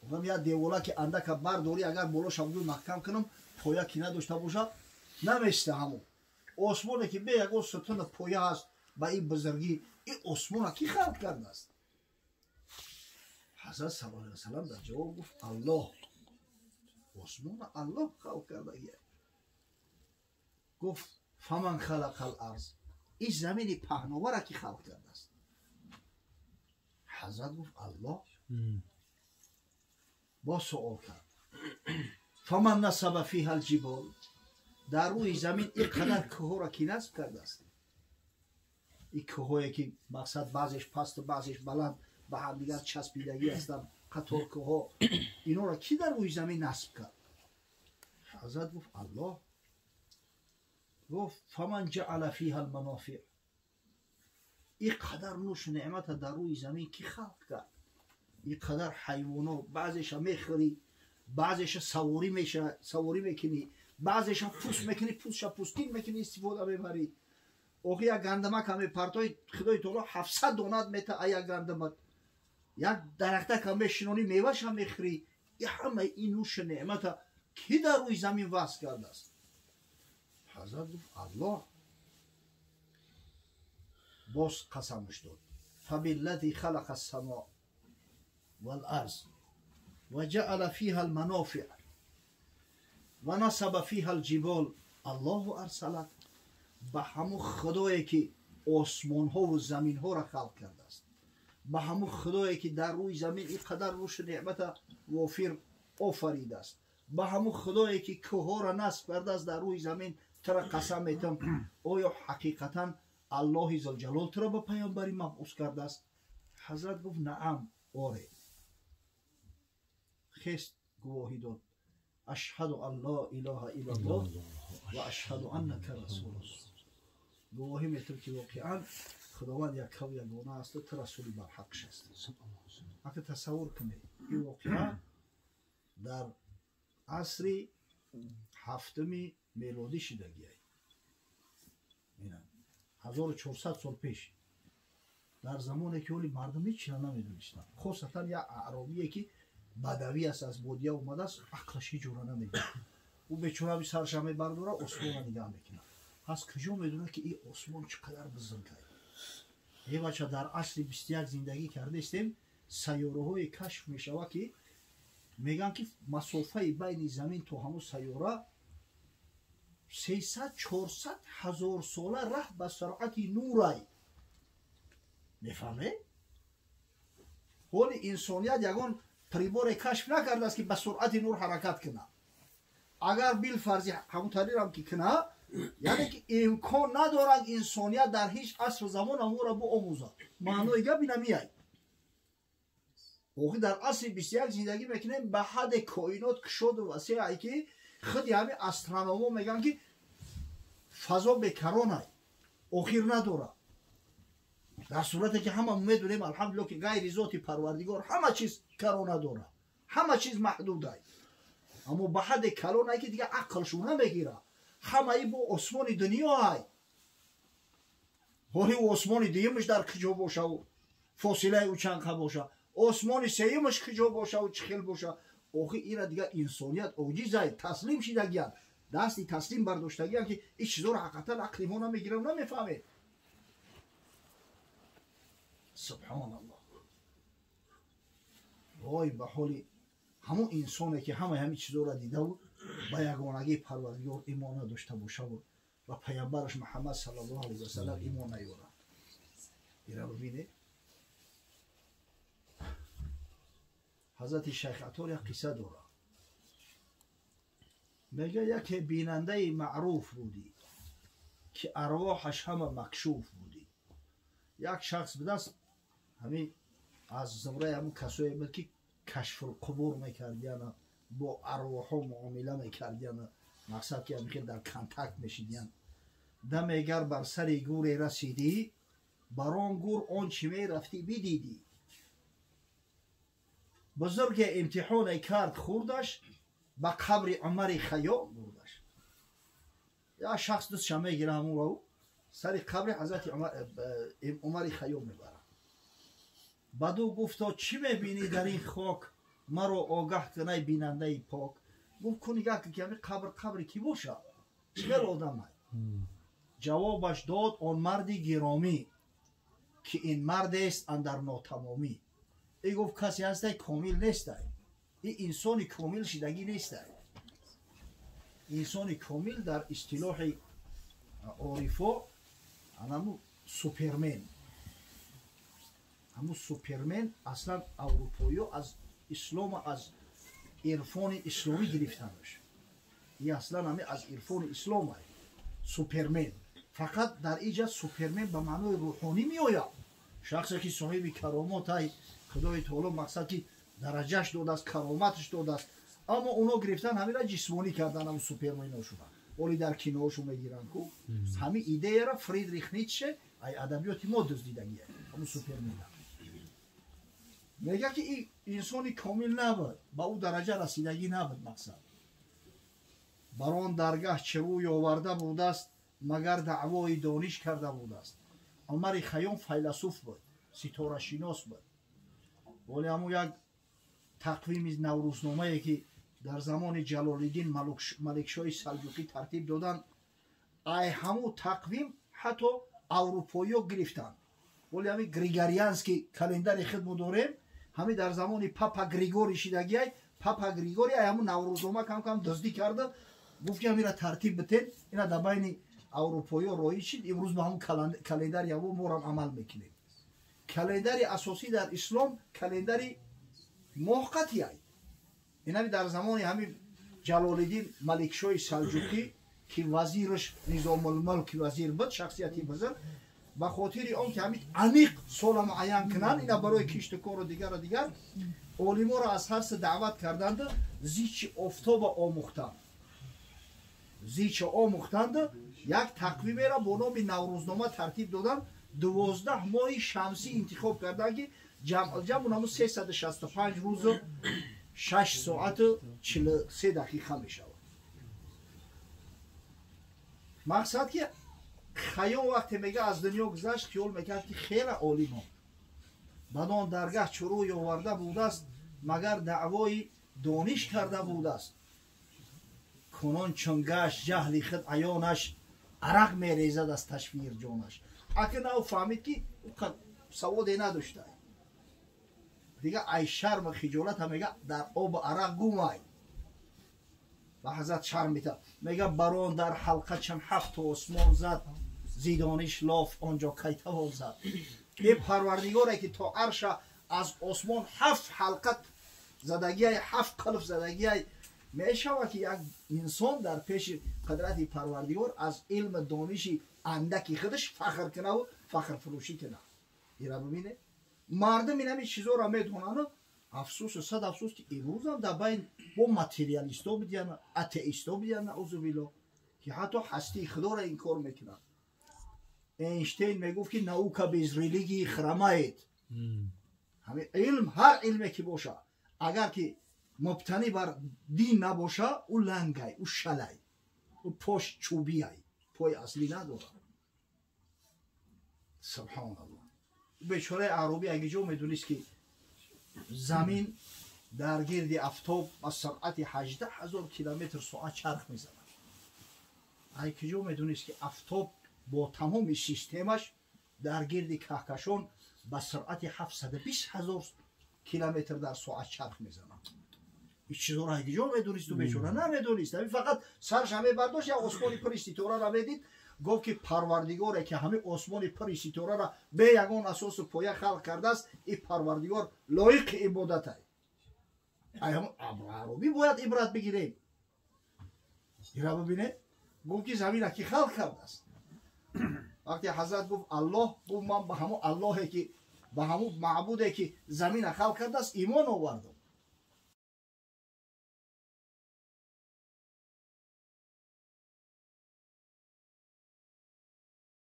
گفتم یا دیولا که اندک برداری اگر بالا شمدو محکم کنم پویا کی نداشته باشه نمیسته همون آسمونه که به یک ستون پویا هست با این بزرگی این آسمونه کی خلق کرده است؟ حضرت صلی الله علیه وسلم در جواب گفت الله. آسمون الله خلق کرده. گفت فمن خلق الارض، این زمین پهناور کی خلق کرده است؟ حضرت گفت الله. با سؤال کرد فمن نصب فیها الجبال، در روی زمین اینقدر کوه را کی نصب کرده است؟ این کوهایی که مقصد بعضش پست و بعضش بلند به هم دیگر چسبیدگی هستند، قطار کوه، اینا را کی در روی زمین نصب کرد؟ حضرت گفت الله. گفت فمن جعل فیها المنافع، این قدر نوش نعمت در روی زمین کی خلق کرد؟ این قدر حیوانا بعضش میخوری، بعضش سواری میکنی، بعضش پوست میکنی، پوستین میکنی استفاده میبری. اوخی یک گندمک همه پرتای خدای تعالی 700 دانت میته یک گندمک، یک درخته که میشنونی میوهش هم میخوری. این همه این نوش نعمت کی در روی زمین وضع کرده است؟ حضرت گفت الله. باز قسمش داد فبالذی خلق السماء والارض وجعل فيها المنافع ونصب فيها الجبال الله ارسلت، به همون خدایی که آسمان ها و زمین ها را خلق کرده است، به همون خدایی که در روی زمین اینقدر روش نعمت وافر آفریده است، به همون خدایی که کوه ها را نصب کرده است در روی زمین، ترا قسم میتم آیا حقیقتا الله ذوالجلال ترا به پیامبری مبعوث کرده است؟ حضرت گفت نعم، آره. خست گواهی داد اشهد ان لا اله الا الله و اشهد انک رسول الله. گواهی میتم که واقعا خداوند یک و یگانه است، تو رسولی بر حقش است. اگه تصور کنید این واقعا در عصر هفتم میلادی شدگی است، 1400 سال پیش، در زمانی که اولی مردم هیچ چیز نمیدونستن، خصوصا یا اعرابی که بدوی است از بادیه اومده است، عقلش جوره نمیگیره. او بیچاره بی سرش هم برداره آسمان نگاه میکنه. پس کجا میدونه که این آسمان چقدر بزرگه؟ این بچه در عصر 21 زندگی کرده استیم، سیاره های کشف میشوه که میگن که مسافه بین زمین تا همون سیاره 300-400 هزار ساله راه به سرعت نورای. میفهمه؟ حالی انسانیت یگان پریبار کشف نکرده است که به سرعت نور حرکت کنه. اگر بالفرض همون طریق هم که کنه، یعنی که امکان ندارد انسانیت در هیچ عصر و زمان امور را بآموزد. معنای گپ اینا میای. وقتی در عصر 21 زندگی میکنیم، به حد کائنات کشاد و وسیعی که خود همه استرونوما میگن که فضا بیکرانه، آخر نداره. در صورتی که همه میدونیم الحمدلله که غیر ذات پروردگار همه چیز کرانه داره، همه چیز محدوده، اما به حد کلانه که دیگه عقلشون نمیگیره. همه ای با آسمان دنیا های، حالی آسمان دیگه‌مش در کجا باشه و فاصله او چند باشه، آسمان سیمش کجا باشه و چخیل باشه. آخه اینا دیگه انسانیت عاجزه، تسلیم شدگیان، دستی تسلیم برداشتگیان که این چیزا رو حقیقتا عقل ما نمیگیره و نمیفهمه. سبحان الله. وای به حال همون انسانی که همه چیزا را دیده و به یگانگی پروردگار ایمان نداشته باشه و پیامبرش محمد صلی الله علیه و سلم ایمان نیاره. اینا ببینید حضرت شیخ عطار یک قصه داره، میگه یکی بیننده معروف بودی که ارواحش همه مکشوف بودی. یک شخص به دست همین از زمره همون کسایی بود که کشف القبور میکردین، با ارواح ها معامله میکردین، مقصد که همیشه در کانتکت میشیدین. دمیگر بر سر گوری رسیدی، بران گور آن چی می رفتی بدیدی. بزرگ امتحان کرد خوردش، به قبر عمر خیام بردش. یا شخص دست شمه گیره همون رو سر قبر حضرت عمر خیام میبره. баду гуфто чӣ мебинӣ дар ин хок маро огаҳ кунай бинандаи пок. гуфт кунигак ки қабри ки боша чӣ хел одамай. ҷавобаш дод он марди гиромӣ ки ин мардест андар нотамомӣ. И гуфт касе ҳастай комил нестай, и инсони комил шидагӣ нестай. инсони комил дар истилоҳи орифо ҳаму супермен. ҳаму супермен аслан аврупоиё аз ислома аз ирфони исломӣ гирифтанаш. и аслан ҳаме аз ирфони ислома супермен. фақат дар иҷа супермен ба маънои рӯҳонӣ меояд. шахсе ки соҳиби каромотай, худои таоло мақсад ки дараҷаш додааст, кароматаш додааст. аммо оно гирифтан ҳамира ҷисмонӣ кардан, ҳамун суперменошуда оли дар киноҳошу мегиранд. ҳами идеяра Фридрих Ницше ай адабиёти мо дуздидагия ҳамун супермена мега ки ин инсони комил набуд, ба ӯ дараҷа расидагӣ набуд. мақсад бар он даргаҳ чӣ рӯй оварда будааст, магар даъвои дониш карда будааст. Омари Хаём файласуф буд, ситорашинос буд. вале ҳамун як тақвими наврӯзномае ки дар замони Ҷалолиддин Маликшоҳи Салҷуқӣ тартиб доданд, ай ҳамун тақвим ҳатто аврупоиё гирифтанд. вале ҳамин Григорианский календари худмо дорем, ҳамин дар замони папа Григорий шидагиай, папа Григорий ай ҳамун наврӯзнома кам дуздӣ карда, гуфт ки ҳамира тартиб битен, ина дар байни аврупоиё роиҷ шид. имрӯз ба ҳамун календари ҳамун морам амал мекунем. календари асосӣ дар ислом календари моҳқати ай. инами дар замони ҳамин Ҷалолиддин Маликшоҳи Салҷуқӣ ки вазираш Низомулмулк вазир буд, шахсияти бузург, ба хотири он ки ҳамин аниқ сола муайян кунанд, ина барои кишту кору дигару дигар олиморо аз ҳар са даъват карданду зичи офтоба омӯхтанд. зича омӯхтанду як тақвимеро бо номи наврӯзнома тартиб доданд. 12 моҳи шамсӣ интихоб карданд ки ҷамъ ҳамун 365 рӯзу 6 соату 43 дақиқа мешавад. мақсад ки Хаём вақте мега аз дунё гузашт, хиёл мекард ки хела олимо бадон даргаҳ чӯ рӯй оварда будааст, магар даъвои дониш карда будааст. кунон чун гашт ҷаҳли худ аёнаш, арақ мерезад аз ташвир ҷонаш. акн ав фаҳмид ки саводе надошта, дига ай шарму хиҷолата мега дар обу арақ гумай. лаҳзат шарм мета мега барон дар ҳалқа чун 7 осмон зад, зидониш лоф онҷо кай тавон зад. е парвардигоре ки то арша аз осмон 7 ҳалқа задагиай, 7 қулф задагиай. мешавад ки як инсон дар пеши қудрати парвардигор аз илму дониши андаки худаш фахр кунаву фахрфурӯшӣ кунад. ира бибине мардум инами чизоро медонану афсусу сад афсус ки имрӯзам дар байн бо материалисто бидиян, атеисто бидиян, наъузубиллоҳ, ки ҳатто ҳастии худоро инкор мекунад. Эйнштейн мегуфт ки наука без религии хромает. ҳамин илм, ҳар илме ки боша, агар ки мубтани бар дин набоша, ӯ лангай, ӯ шалай, ӯ пош чӯбияй, пои аслӣ надорад. субҳоналлоҳ. бечораи аъробӣ агиҷо медонист ки замин дар гирди афтоб ба суръати 18000 километр соат чарх мезанад. агиҷо медонист ки афтоб бо тамоми системаш дар гирди каҳкашон ба суръати 720000 километр дар соат чарх мезанад. ин чизоро агиҷо медонисту бечора намедонист. фақат сарша мебардошт, як осмони пури ситорара медид, гуфт ки парвардигоре ки ҳамин осмони пури ситорара бе ягон асосу поя халқ кардааст, ин парвардигор лоиқи ибодатай. ай ҳамн аъробӣ бояд ибрат бигирем. ира бибине гуфт ки замина ки халқ кардааст. вақте ҳазрат гуфт аллоҳ, гуфт ман ба ҳамун аллоҳе ки ба ҳамун маъбуде ки замина халқ кардааст имон овардам.